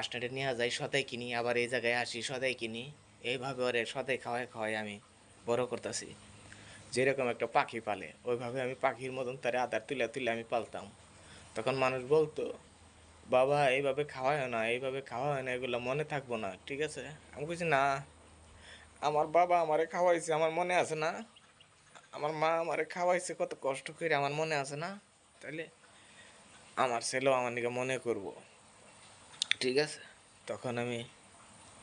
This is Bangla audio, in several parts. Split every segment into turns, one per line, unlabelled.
স্ট্যান্ডে নিয়ে যাই, সদাই কিনি, আবার এই জায়গায় আসি, সদাই কিনি। এইভাবে ওরে সদাই খাওয়ায় খাওয়াই আমি বড় করতেছি। যেরকম একটা পাখি পালে ওইভাবে আমি পাখির মতন তারে আদার তুলে তুলে আমি পালতাম। তখন মানুষ বলতো, বাবা এইভাবে খাওয়ায় না, এইভাবে খাওয়া হয় না, এগুলো মনে থাকবো না, ঠিক আছে? আমি বলছি না, আমার বাবা আমারে খাওয়াইছে, আমার মনে আছে না? আমার মা আমারে খাওয়াইছে কত কষ্ট করে, আমার মনে আছে না? তাইলে আমার ছেলেও আমার নিকে মনে করব, ঠিক আছে? তখন আমি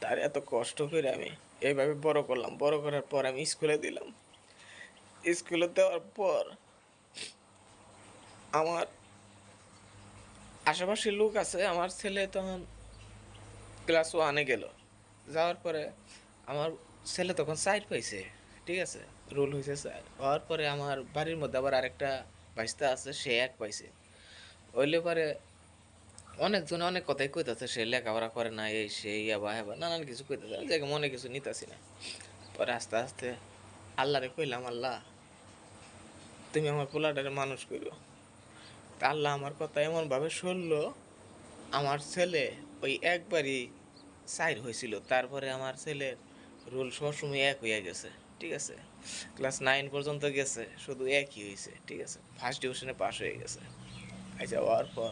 তার এত কষ্ট করে আমি এইভাবে বড় করলাম। বড় করার পর আমি স্কুলে দিলাম। স্কুলে দেওয়ার পর আমার আশেপাশে লোক আছে, আমার ছেলে তখন ক্লাস ওয়ানে গেল। যাওয়ার পরে আমার ছেলে তখন সাইড পাইছে, ঠিক আছে? রোল হয়েছে সাইড হওয়ার পরে আমার বাড়ির মধ্যে আবার আরেকটা ভাইস্তা আছে, সে এক পাইছে। ওইলে পরে অনেকজনে অনেক কথাই কইতাছে, সে লেখাপড়া করে না, এই সেই আবার হ্যাঁ নানান কিছু কইতাছে, আমি জায়গায় মনে কিছু নিতাছি না। পরে আস্তে আস্তে আল্লাহরে কইলাম, আল্লাহ তুমি আমার পোলাটারে মানুষ করো। তা আল্লাহ আমার কথা এমনভাবে শুনলো, আমার ছেলে ওই একবারই সাইড হয়েছিল, তারপরে আমার ছেলের রোল সবসময় এক হয়ে গেছে, ঠিক আছে? ক্লাস 9 পর্যন্ত গেছে, শুধু একই হয়েছে, ঠিক আছে? ফার্স্ট ডিভিশনে পাস হয়ে গেছে। আচ্ছা, হওয়ার পর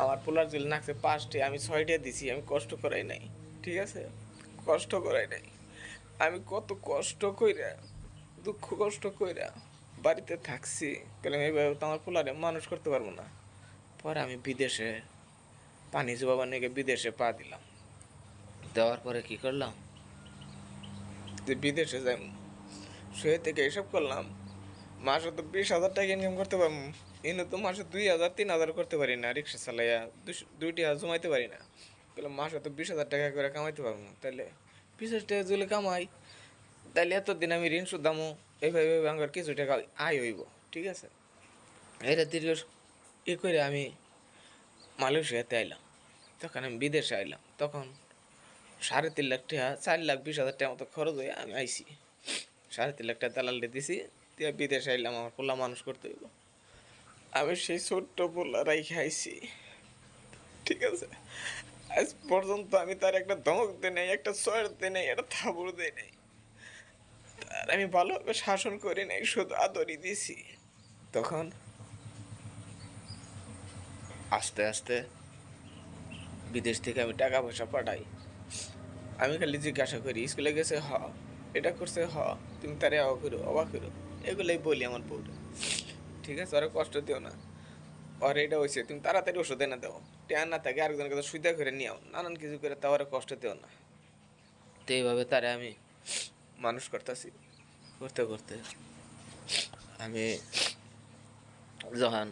আমার পোলার জেল নাকছে 5টে, আমি 6টে দিছি, আমি কষ্ট করাই নাই, ঠিক আছে? কষ্ট করাই নাই। আমি কত কষ্ট কইরা, দুঃখ কষ্ট কইরা বাড়িতে থাকছি, কারণ এইভাবে তো আমার পোলারে মানুষ করতে পারবো না। পরে আমি বিদেশে পানি জবাবা নিয়ে বিদেশে পা দিলাম। দেওয়ার পরে কি করলাম, যে বিদেশে যাই, শুয়ে থেকে এসব করলাম, মাসে তো 20,000 টাকা ইনকাম করতে পারবো। এনে তো মাসে 2,000 3,000 করতে পারি না, রিক্সা চালাইয়া 2টি জমাইতে পারি না। তাহলে মাসে তো 20,000 টাকা করে কামাইতে পারবো না। তাহলে 20,000 টাকা যদি কামাই, তাহলে এতদিন আমি ঋণ শুধামো, এইভাবে আমার কিছু টাকা আয় হইব, ঠিক আছে? এটা দীর্ঘ করে আমি মালয়েশিয়াতে আইলাম। তখন আমি বিদেশে আইলাম, তখন 3.5 লাখ টাকা, 4,20,000 টাকা মতো খরচ হয়ে আমি আইসি। 3.5 লাখ টাকা দালালে দিছি, দিয়ে বিদেশে আইলাম, আমার পোলা মানুষ করতে হইব। আমি সেই ছোট্ট পোলা রাইখে আইছি, ঠিক আছে? আজ পর্যন্ত আমি তার একটা ধমক দিই নাই, একটা চর দিই নাই, একটা থাবড় দিই নাই, আর আমি ভালোভাবে শাসন করি নাই, শুধু আদরই দিছি। তখন আস্তে আস্তে বিদেশ থেকে আমি টাকা পয়সা পাঠাই। আমি খালি জিজ্ঞাসা করি, স্কুলে গেছে? হ। এটা করছে? হ। তুমি তারে অবাক করো, অবাক করো, এগুলোই বলি আমার বউরে, ঠিক আছে? ওরা কষ্ট দিও না, আর এটা হয়েছে, তুমি তাড়াতাড়ি ওষুধ এনে দাও, টেয়ার না থাকে আরেকজনের কাছে সুবিধা করে নিও, নানান কিছু করে তাও কষ্ট দিও না। তো এইভাবে তারে আমি মানুষ করতেছি। করতে করতে আমি যখন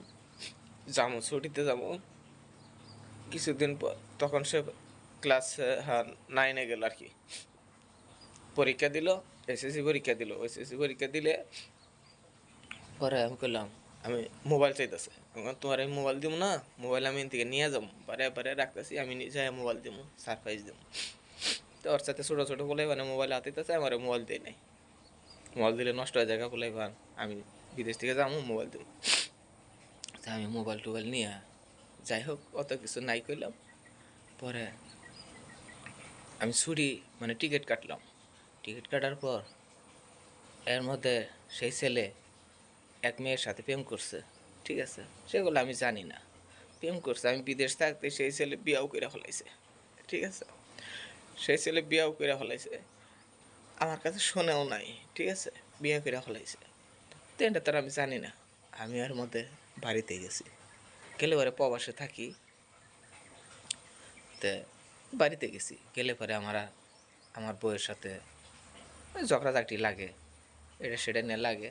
যাবো, ছুটিতে যাবো কিছুদিন পর, তখন সে ক্লাস 9-এ গেল আর কি। পরীক্ষা দিল, এসএসসি পরীক্ষা দিল। এসএসসি পরীক্ষা দিলে পরে আমি করলাম, আমি মোবাইল চাইতেছে, তোমার আমি মোবাইল দিব না, মোবাইল আমি থেকে নিয়ে যাবো, বারে বারে রাখতেছি, আমি নিজে মোবাইল দিব, সারপ্রাইজ দিব। তো ওর সাথে ছোটো ছোটো বলে মানে মোবাইল হাতেছে, আমার মোবাইল দিয়ে নেই। মোবাইল দিলে নষ্ট হয়ে জায়গা বলে ভান, আমি বিদেশ থেকে যাবো, মোবাইল দেবো। তা আমি মোবাইল টোবাইল নিয়ে, যাই হোক অত কিছু নাই করলাম। পরে আমি ছুটি মানে টিকিট কাটলাম। টিকিট কাটার পর এর মধ্যে সেই ছেলে এক মেয়ের সাথে প্রেম করছে, ঠিক আছে? সেগুলো আমি জানি না, প্রেম করছে। আমি বিদেশ থাকতে সেই ছেলে বিয়াও করে ফেলাইছে, ঠিক আছে? সেই ছেলে বিয়াও করে ফেলাইছে, আমার কাছে শোনেও নাই, ঠিক আছে? বিয়া করে ফেলাইছে, তো এটা তার আমি জানি না। আমি এর মধ্যে বাড়িতে গেছি, গেলে পরে প্রবাসে থাকি, তে বাড়িতে গেছি, গেলে পরে আমার বউয়ের সাথে ঝগড়াঝাটি লাগে, এটা সেটা নিয়ে লাগে।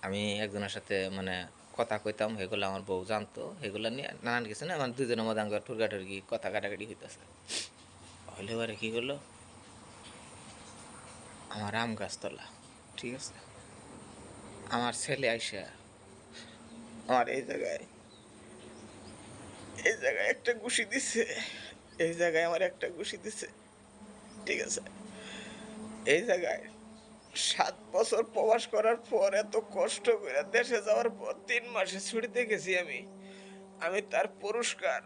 আমি একজনের সাথে মানে কথা কইতাম, সেগুলো আমার বউ জানতো, সেগুলো নিয়ে নানান কিছু না, আমার দুজনের মধ্যে আমার ঠুরগাঠুরগি কথা কাটাকাটি হইতেছে। হলে পরে কী করলো, আমার আম গাছতলা, ঠিক আছে, আমার ছেলে আইসা আমার এই জায়গায় একটা ঘুষি দিছে, এই জায়গায় আমার একটা ঘুষি দিছে, ঠিক আছে? এই জায়গায় 7 বছর প্রবাস করার পর, এত কষ্ট করে দেশে যাওয়ার পর 3 মাসে ছুটিতে গেছি আমি, আমি তার পুরস্কার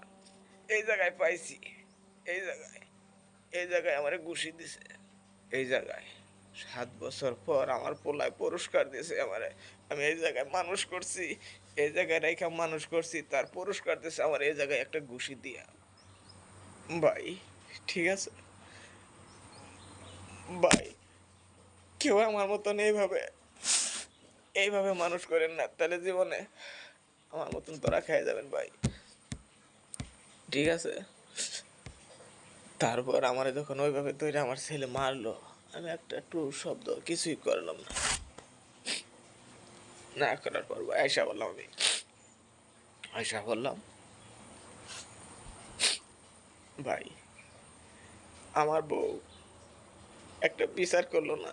এই জায়গায় পাইছি, এই জায়গায়, এই জায়গায় আমারে ঘুষি দিছে, এই জায়গায় 7 বছর পর আমার পোলায় পুরস্কার দিয়েছে আমারে। আমি এই জায়গায় মানুষ করছি, এই জায়গায় রেখা মানুষ করছি, তার পুরস্কার দিয়েছে আমার এই জায়গায় একটা ঘুষি দিয়া। ভাই ঠিক আছে ভাই, কেউ আমার মতন এইভাবে এইভাবে মানুষ করেন না, তাহলে জীবনে আমার মতন তোরা খেয়ে যাবেন ভাই, ঠিক আছে। তারপর আমারে যখন ওইভাবে তৈরি আমার ছেলে মারলো, আমি একটা টু শব্দ কিছুই করলাম না। না করার পর ভাই আয়সা বললাম, আমি আয়সা বললাম ভাই আমার বউ একটা বিচার করলো না,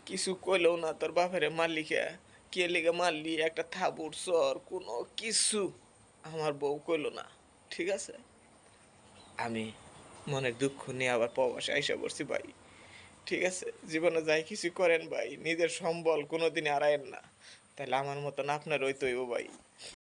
কিছু কইলেও না, তোর বাপেরে মারলি কে লিগে মারলি, একটা থাবুর চর কোনো কিছু আমার বউ কইলো না, ঠিক আছে। আমি মনের দুঃখ নিয়ে আবার প্রবাসে আইসা পড়ছি ভাই, ঠিক আছে। জীবনে যাই কিছু করেন ভাই, নিজের সম্বল কোনোদিন হারায়েন না, তাহলে আমার মতন আপনার ওই তৈব ভাই।